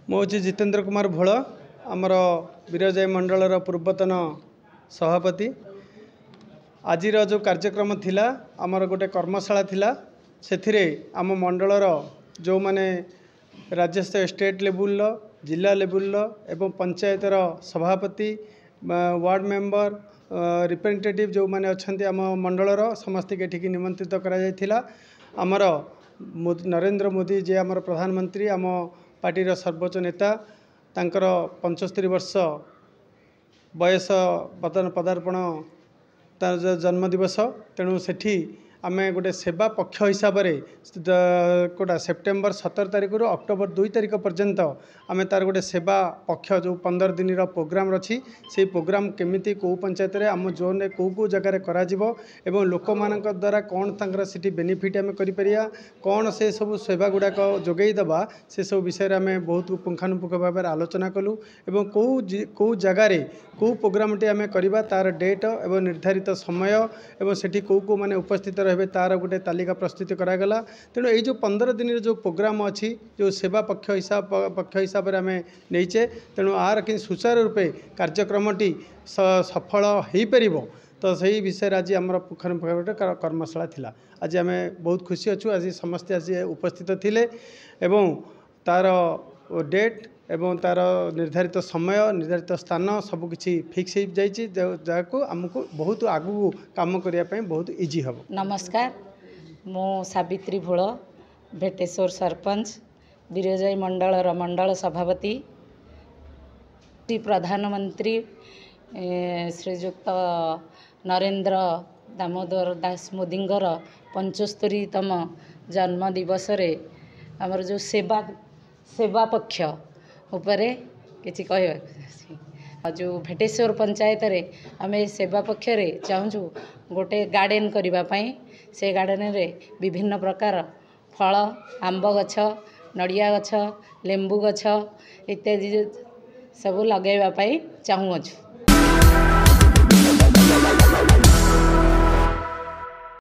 मो हूँ जितेन्द्र कुमार भोल आमर बिरजाई मंडल पूर्वतन सभापति। आज जो कार्यक्रम थिला आमर गोटे कर्मशाला थिला से आम मंडलर जो माने राज्य स्टेट लेवल जिला लेवल एवं पंचायतर सभापति वार्ड मेंबर रिप्रेजेंटेटिव जो माने अच्छा आम मंडलर समस्त एठिकी निमंत्रित करा आमर नरेंद्र मोदी जे आमर प्रधानमंत्री आम पार्टीर सर्वोच्च नेता तांकर 75 वर्ष बयस पदार्पण तार जन्मदिवस तेणु सेठी आमे गोटे सेवा पक्ष हिसाब से कोटा सेप्टेम्बर 17 तारिख रु अक्टोबर 2 तारिख पर्यंत आमे तार गोटे सेवा पक्ष जो 15 दिन प्रोग्राम रही से प्रोग्राम केमिति को पंचायत रे आम जोन रे को जगह करा जिवो एवं लोक मानक द्वारा कौन तांकर सिटी बेनिफिट आमे करि परिया कौन से सब सेवा गुड़ाक जोगई दबा से सब विषय रे आमे बहुत पुंखानुपुंख भाव आलोचना कलु एवं को जगार को प्रोग्राम टी आमे करिबा तार डेट एवं निर्धारित समय एवं सेठी को माने उपस्थित रहे तार गोटे तालिका प्रस्तुत करागला। तेणु ये जो 15 दिन जो प्रोग्राम अच्छी जो सेवा पक्ष हिसाब से आम नहींचे तेणु आर कि सुचारू रूपे कार्यक्रमटी सफल हो पार तो सही विषय आज आम पुखानुपुख कर्मशाला थिला। आज आम बहुत खुशी अच्छु आज समस्ते आज उपस्थित थिले एवं तार डेट एवं तार निर्धारित समय निर्धारित स्थान सबकि फिक्स हो जाको आमको बहुत आगू काम करने बहुत इजी हम। नमस्कार मो सावित्री भोल भेटेश्वर सरपंच बिरजाई मंडल मंडल सभापति श्री प्रधानमंत्री श्रीजुक्त नरेंद्र दामोदर दास मोदींगर 75तम जन्मदिवस आमर जो सेवा पक्ष उपरे किसी कह जो भेटेश्वर पंचायत रे आमे सेवा पक्ष रे चाहूँ गोटे गार्डन करने से गार्डन रे विभिन्न प्रकार फल आंब गछ नड़िया गछ लेंबू गछ इत्यादि सब लगेगा चाहूँ।